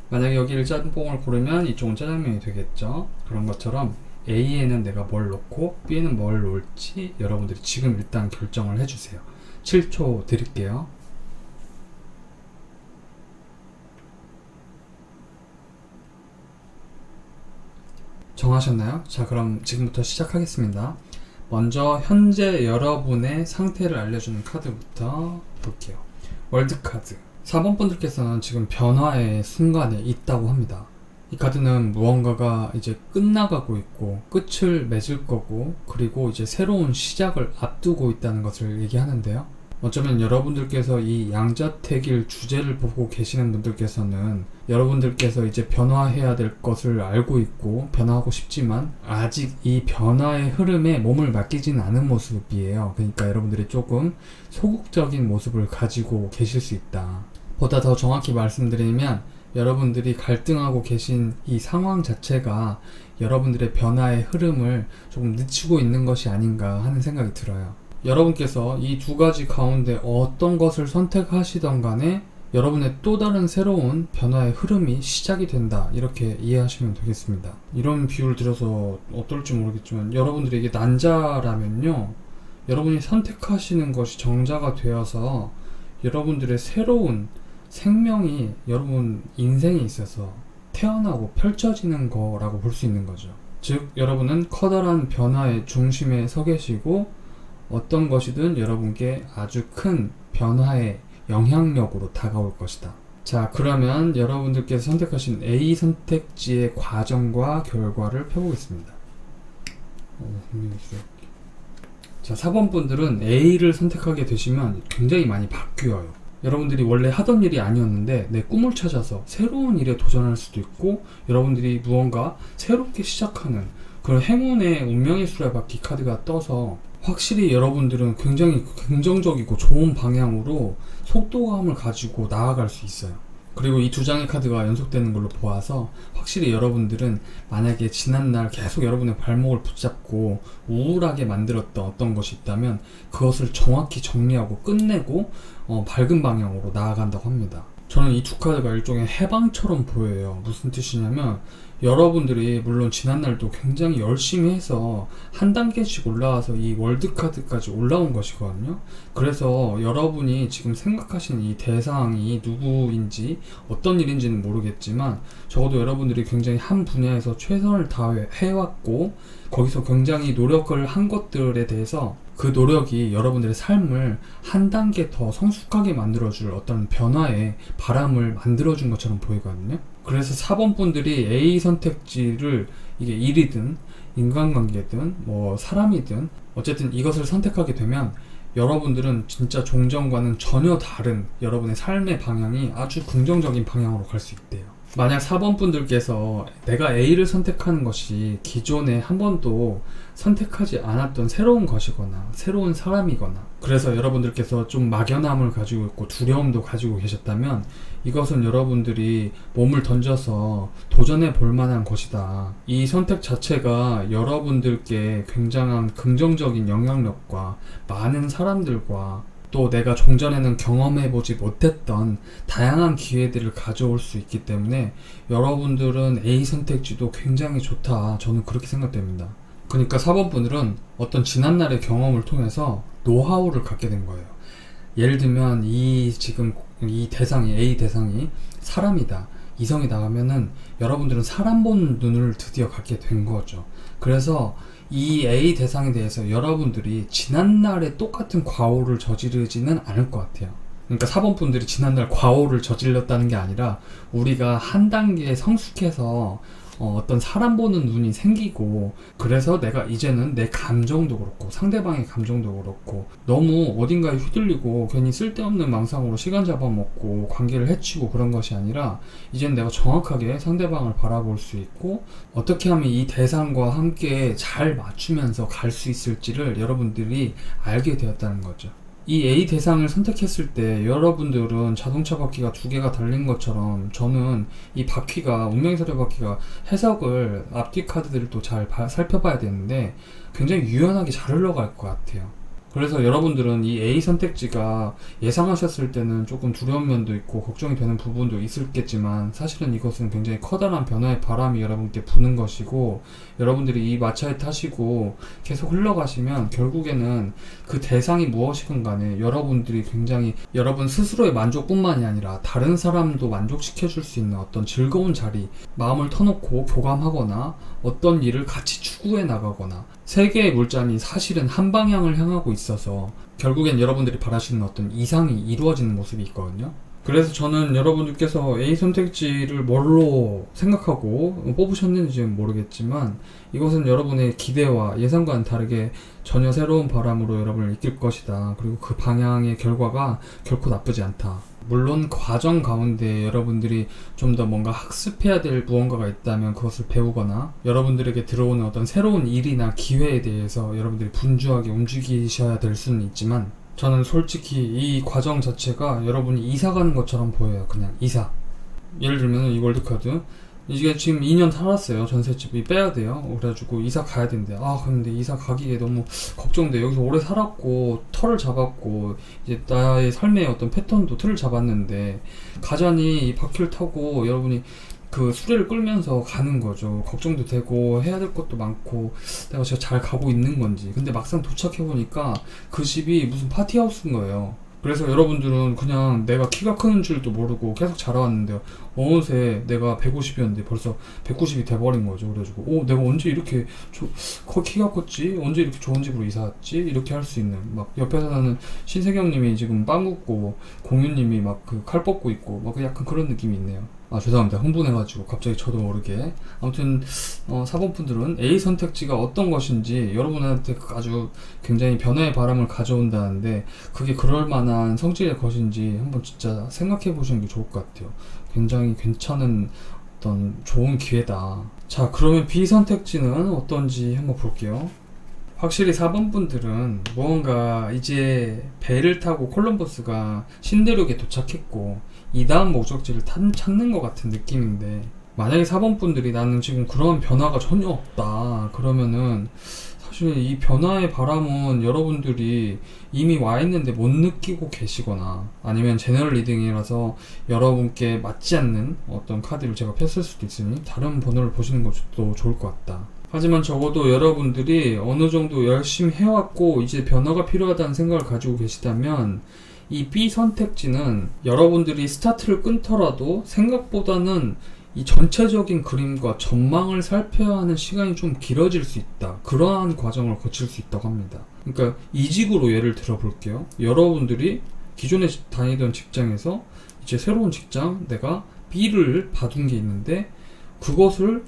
S1: 만약에 여기를 짬뽕을 고르면 이쪽은 짜장면이 되겠죠. 그런 것처럼 A에는 내가 뭘 넣고 B에는 뭘 놓을지 여러분들이 지금 일단 결정을 해주세요. 7초 드릴게요. 정하셨나요? 자, 그럼 지금부터 시작하겠습니다. 먼저 현재 여러분의 상태를 알려주는 카드부터 볼게요. 월드카드. 4번 분들께서는 지금 변화의 순간에 있다고 합니다. 이 카드는 무언가가 이제 끝나가고 있고 끝을 맺을 거고, 그리고 이제 새로운 시작을 앞두고 있다는 것을 얘기하는데요. 어쩌면 여러분들께서 이 양자택일 주제를 보고 계시는 분들께서는 여러분들께서 이제 변화해야 될 것을 알고 있고 변화하고 싶지만 아직 이 변화의 흐름에 몸을 맡기진 않은 모습이에요. 그러니까 여러분들이 조금 소극적인 모습을 가지고 계실 수 있다. 보다 더 정확히 말씀드리면 여러분들이 갈등하고 계신 이 상황 자체가 여러분들의 변화의 흐름을 조금 늦추고 있는 것이 아닌가 하는 생각이 들어요. 여러분께서 이 두 가지 가운데 어떤 것을 선택하시던 간에 여러분의 또 다른 새로운 변화의 흐름이 시작이 된다, 이렇게 이해하시면 되겠습니다. 이런 비유를 들어서 어떨지 모르겠지만 여러분들이 이게 난자라면요, 여러분이 선택하시는 것이 정자가 되어서 여러분들의 새로운 생명이 여러분 인생에 있어서 태어나고 펼쳐지는 거라고 볼 수 있는 거죠. 즉 여러분은 커다란 변화의 중심에 서 계시고 어떤 것이든 여러분께 아주 큰 변화의 영향력으로 다가올 것이다. 자, 그러면 여러분들께서 선택하신 A 선택지의 과정과 결과를 펴보겠습니다. 자, 4번 분들은 A를 선택하게 되시면 굉장히 많이 바뀌어요. 여러분들이 원래 하던 일이 아니었는데 내 꿈을 찾아서 새로운 일에 도전할 수도 있고, 여러분들이 무언가 새롭게 시작하는 그런 행운의 운명의 수레바퀴 카드가 떠서 확실히 여러분들은 굉장히 긍정적이고 좋은 방향으로 속도감을 가지고 나아갈 수 있어요. 그리고 이 두 장의 카드가 연속되는 걸로 보아서 확실히 여러분들은 만약에 지난날 계속 여러분의 발목을 붙잡고 우울하게 만들었던 어떤 것이 있다면 그것을 정확히 정리하고 끝내고 밝은 방향으로 나아간다고 합니다. 저는 이 두 카드가 일종의 해방처럼 보여요. 무슨 뜻이냐면 여러분들이 물론 지난날도 굉장히 열심히 해서 한 단계씩 올라와서 이 월드카드까지 올라온 것이거든요. 그래서 여러분이 지금 생각하시는 이 대상이 누구인지 어떤 일인지는 모르겠지만 적어도 여러분들이 굉장히 한 분야에서 최선을 다해왔고 거기서 굉장히 노력을 한 것들에 대해서 그 노력이 여러분들의 삶을 한 단계 더 성숙하게 만들어줄 어떤 변화의 바람을 만들어준 것처럼 보이거든요. 그래서 4번 분들이 A 선택지를 이게 일이든 인간관계든 뭐 사람이든 어쨌든 이것을 선택하게 되면 여러분들은 진짜 종전과는 전혀 다른 여러분의 삶의 방향이 아주 긍정적인 방향으로 갈 수 있대요. 만약 4번 분들께서 내가 A를 선택하는 것이 기존에 한 번도 선택하지 않았던 새로운 것이거나 새로운 사람이거나, 그래서 여러분들께서 좀 막연함을 가지고 있고 두려움도 가지고 계셨다면 이것은 여러분들이 몸을 던져서 도전해 볼 만한 것이다. 이 선택 자체가 여러분들께 굉장한 긍정적인 영향력과 많은 사람들과 또 내가 종전에는 경험해보지 못했던 다양한 기회들을 가져올 수 있기 때문에 여러분들은 A 선택지도 굉장히 좋다. 저는 그렇게 생각됩니다. 그러니까 4번 분들은 어떤 지난날의 경험을 통해서 노하우를 갖게 된 거예요. 예를 들면 지금 이 대상이, A 대상이 사람이다, 이성이다 하면은 여러분들은 사람 보는 눈을 드디어 갖게 된 거죠. 그래서 이 A 대상에 대해서 여러분들이 지난날에 똑같은 과오를 저지르지는 않을 것 같아요. 그러니까 4번 분들이 지난날 과오를 저질렀다는 게 아니라 우리가 한 단계 성숙해서 어떤 사람 보는 눈이 생기고, 그래서 내가 이제는 내 감정도 그렇고 상대방의 감정도 그렇고 너무 어딘가에 휘둘리고 괜히 쓸데없는 망상으로 시간 잡아먹고 관계를 해치고 그런 것이 아니라 이제는 내가 정확하게 상대방을 바라볼 수 있고 어떻게 하면 이 대상과 함께 잘 맞추면서 갈 수 있을지를 여러분들이 알게 되었다는 거죠. 이 A 대상을 선택했을 때 여러분들은 자동차 바퀴가 2개가 달린 것처럼 저는 이 바퀴가, 운명의 서류 바퀴가 해석을 앞뒤 카드들을 또 잘 살펴봐야 되는데 굉장히 유연하게 잘 흘러갈 것 같아요. 그래서 여러분들은 이 A 선택지가 예상하셨을 때는 조금 두려운 면도 있고 걱정이 되는 부분도 있었겠지만 사실은 이것은 굉장히 커다란 변화의 바람이 여러분께 부는 것이고, 여러분들이 이 마차에 타시고 계속 흘러가시면 결국에는 그 대상이 무엇이건 간에 여러분들이 굉장히 여러분 스스로의 만족뿐만이 아니라 다른 사람도 만족시켜 줄 수 있는 어떤 즐거운 자리, 마음을 터놓고 교감하거나 어떤 일을 같이 추구해 나가거나, 세계의 물잔이 사실은 한 방향을 향하고 있어서 결국엔 여러분들이 바라시는 어떤 이상이 이루어지는 모습이 있거든요. 그래서 저는 여러분들께서 A 선택지를 뭘로 생각하고 뽑으셨는지는 모르겠지만 이것은 여러분의 기대와 예상과는 다르게 전혀 새로운 바람으로 여러분을 이끌 것이다. 그리고 그 방향의 결과가 결코 나쁘지 않다. 물론 과정 가운데 여러분들이 좀 더 뭔가 학습해야 될 무언가가 있다면 그것을 배우거나 여러분들에게 들어오는 어떤 새로운 일이나 기회에 대해서 여러분들이 분주하게 움직이셔야 될 수는 있지만, 저는 솔직히 이 과정 자체가 여러분이 이사 가는 것처럼 보여요. 그냥 이사. 예를 들면 이 월드카드, 이게 지금 2년 살았어요. 전셋집이 빼야 돼요. 그래가지고 이사 가야 된대. 근데 이사 가기에 너무 걱정돼. 여기서 오래 살았고 터를 잡았고 이제 나의 삶의 어떤 패턴도 틀을 잡았는데 가자니 이 바퀴를 타고 여러분이 그 수레를 끌면서 가는 거죠. 걱정도 되고 해야 될 것도 많고 내가 진짜 잘 가고 있는 건지. 근데 막상 도착해보니까 그 집이 무슨 파티하우스인 거예요. 그래서 여러분들은 그냥 내가 키가 크는 줄도 모르고 계속 자라왔는데 어느새 내가 150이었는데 벌써 190이 돼버린 거죠. 그래가지고 내가 언제 이렇게 키가 컸지? 언제 이렇게 좋은 집으로 이사 왔지? 이렇게 할 수 있는, 막 옆에서 사는 신세경님이 지금 빵 굽고 공유님이 막 그 칼 뽑고 있고 막 약간 그런 느낌이 있네요. 죄송합니다. 흥분해가지고 갑자기 저도 모르게. 아무튼 4번 분들은 A 선택지가 어떤 것인지 여러분한테 아주 굉장히 변화의 바람을 가져온다는데 그게 그럴 만한 성질의 것인지 한번 진짜 생각해 보시는 게 좋을 것 같아요. 굉장히 괜찮은 어떤 좋은 기회다. 자, 그러면 B 선택지는 어떤지 한번 볼게요. 확실히 4번 분들은 무언가 이제 배를 타고 콜럼버스가 신대륙에 도착했고 이 다음 목적지를 찾는 것 같은 느낌인데, 만약에 4번 분들이 나는 지금 그런 변화가 전혀 없다 그러면은 사실 이 변화의 바람은 여러분들이 이미 와 있는데 못 느끼고 계시거나, 아니면 제너럴 리딩이라서 여러분께 맞지 않는 어떤 카드를 제가 폈을 수도 있으니 다른 번호를 보시는 것도 좋을 것 같다. 하지만 적어도 여러분들이 어느 정도 열심히 해왔고 이제 변화가 필요하다는 생각을 가지고 계시다면 이 B 선택지는 여러분들이 스타트를 끊더라도 생각보다는 이 전체적인 그림과 전망을 살펴야 하는 시간이 좀 길어질 수 있다. 그러한 과정을 거칠 수 있다고 합니다. 그러니까 이직으로 예를 들어 볼게요. 여러분들이 기존에 다니던 직장에서 이제 새로운 직장, 내가 B를 받은 게 있는데 그것을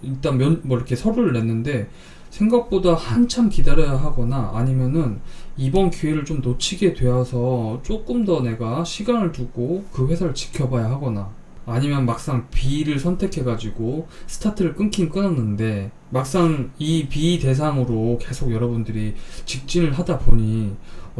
S1: 일단 이렇게 서류를 냈는데 생각보다 한참 기다려야 하거나, 아니면은 이번 기회를 좀 놓치게 되어서 조금 더 내가 시간을 두고 그 회사를 지켜봐야 하거나, 아니면 막상 B를 선택해가지고 스타트를 끊긴 끊었는데 막상 이 B 대상으로 계속 여러분들이 직진을 하다 보니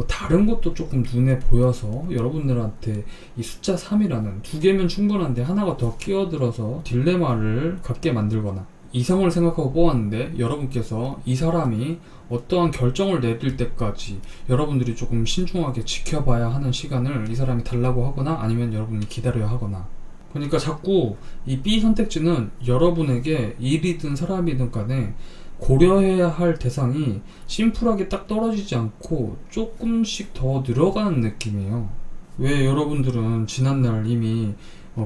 S1: 다른 것도 조금 눈에 보여서 여러분들한테 이 숫자 3이라는 두 개면 충분한데 하나가 더 끼어들어서 딜레마를 갖게 만들거나 이성을 생각하고 뽑았는데 여러분께서 이 사람이 어떠한 결정을 내릴 때까지 여러분들이 조금 신중하게 지켜봐야 하는 시간을 이 사람이 달라고 하거나 아니면 여러분이 기다려야 하거나, 그러니까 자꾸 이 B 선택지는 여러분에게 일이든 사람이든 간에 고려해야 할 대상이 심플하게 딱 떨어지지 않고 조금씩 더 늘어가는 느낌이에요. 왜 여러분들은 지난날 이미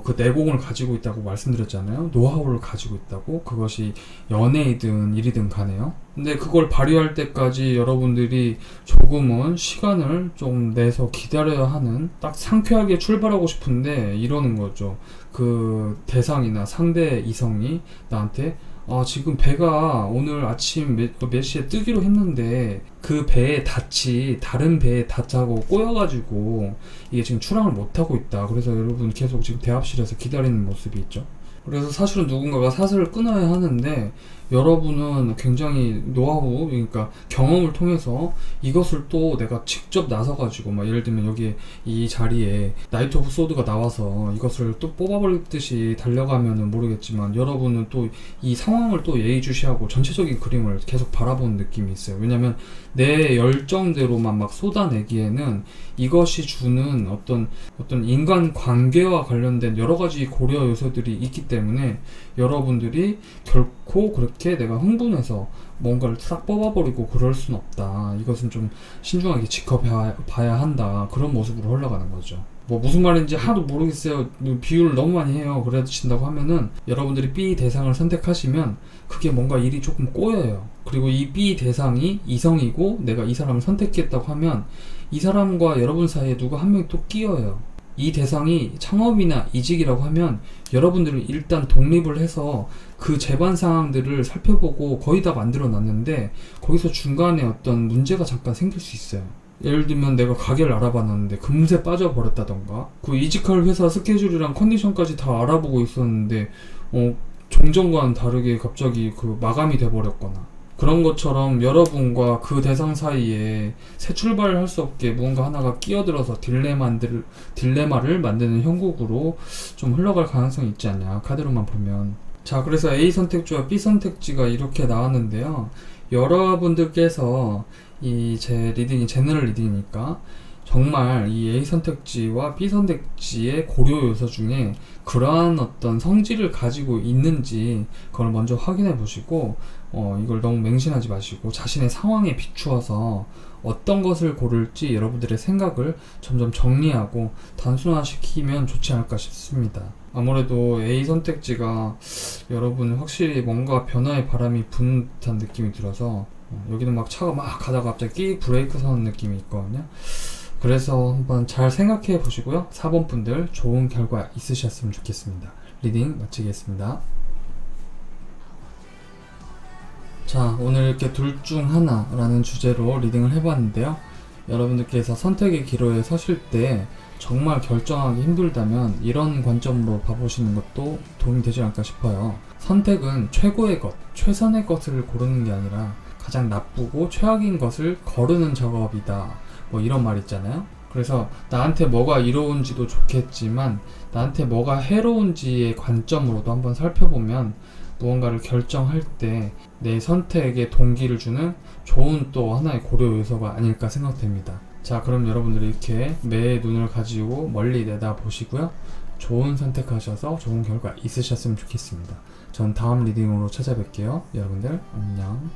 S1: 그 내공을 가지고 있다고 말씀드렸잖아요. 노하우를 가지고 있다고. 그것이 연애이든 일이든 간에요. 근데 그걸 발휘할 때까지 여러분들이 조금은 시간을 좀 내서 기다려야 하는, 딱 상쾌하게 출발하고 싶은데 이러는 거죠. 그 대상이나 상대 이성이 나한테 지금 배가 오늘 아침 몇 시에 뜨기로 했는데 그 배에 닻이 다른 배에 닿자고 꼬여가지고 이게 지금 출항을 못하고 있다. 그래서 여러분 계속 지금 대합실에서 기다리는 모습이 있죠. 그래서 사실은 누군가가 사슬을 끊어야 하는데 여러분은 굉장히 노하우, 그러니까 경험을 통해서 이것을 또 내가 직접 나서가지고 막 예를 들면 여기 이 자리에 나이트 오브 소드가 나와서 이것을 또 뽑아버리듯이 달려가면은 모르겠지만 여러분은 또 이 상황을 또 예의주시하고 전체적인 그림을 계속 바라보는 느낌이 있어요. 왜냐면 내 열정대로만 막 쏟아내기에는 이것이 주는 어떤 인간 관계와 관련된 여러 가지 고려 요소들이 있기 때문에 여러분들이 결코 그렇게 내가 흥분해서 뭔가를 싹 뽑아버리고 그럴 순 없다. 이것은 좀 신중하게 지켜봐야 한다. 그런 모습으로 흘러가는 거죠. 뭐 무슨 말인지 하도 모르겠어요. 비유를 너무 많이 해요. 그래 주신다고 하면은 여러분들이 B 대상을 선택하시면 그게 뭔가 일이 조금 꼬여요. 그리고 이 B 대상이 이성이고 내가 이 사람을 선택했다고 하면 이 사람과 여러분 사이에 누가 한 명이 또 끼어요. 이 대상이 창업이나 이직이라고 하면 여러분들은 일단 독립을 해서 그 재반 사항들을 살펴보고 거의 다 만들어 놨는데 거기서 중간에 어떤 문제가 잠깐 생길 수 있어요. 예를 들면 내가 가게를 알아봤는데 금세 빠져버렸다던가, 그 이직할 회사 스케줄이랑 컨디션까지 다 알아보고 있었는데 종전과는 다르게 갑자기 그 마감이 돼버렸거나, 그런 것처럼 여러분과 그 대상 사이에 새 출발을 할 수 없게 무언가 하나가 끼어들어서 딜레마를 만드는 형국으로 좀 흘러갈 가능성이 있지 않냐, 카드로만 보면. 자, 그래서 A 선택지와 B 선택지가 이렇게 나왔는데요. 여러분들께서 이 제 리딩이 제너럴 리딩이니까 정말 이 A 선택지와 B 선택지의 고려 요소 중에 그러한 어떤 성질을 가지고 있는지 그걸 먼저 확인해 보시고 이걸 너무 맹신하지 마시고 자신의 상황에 비추어서 어떤 것을 고를지 여러분들의 생각을 점점 정리하고 단순화시키면 좋지 않을까 싶습니다. 아무래도 A 선택지가 여러분 확실히 뭔가 변화의 바람이 부는 듯한 느낌이 들어서 여기는 막 차가 막 가다가 갑자기 브레이크 서는 느낌이 있거든요. 그래서 한번 잘 생각해 보시고요. 4번 분들 좋은 결과 있으셨으면 좋겠습니다. 리딩 마치겠습니다. 자, 오늘 이렇게 둘 중 하나라는 주제로 리딩을 해봤는데요. 여러분들께서 선택의 기로에 서실 때 정말 결정하기 힘들다면 이런 관점으로 봐보시는 것도 도움이 되지 않을까 싶어요. 선택은 최고의 것, 최선의 것을 고르는 게 아니라 가장 나쁘고 최악인 것을 거르는 작업이다. 뭐 이런 말 있잖아요. 그래서 나한테 뭐가 이로운지도 좋겠지만 나한테 뭐가 해로운지의 관점으로도 한번 살펴보면 무언가를 결정할 때 내 선택에 동기를 주는 좋은 또 하나의 고려 요소가 아닐까 생각됩니다. 자, 그럼 여러분들이 이렇게 매의 눈을 가지고 멀리 내다 보시고요. 좋은 선택하셔서 좋은 결과 있으셨으면 좋겠습니다. 전 다음 리딩으로 찾아뵐게요. 여러분들 안녕.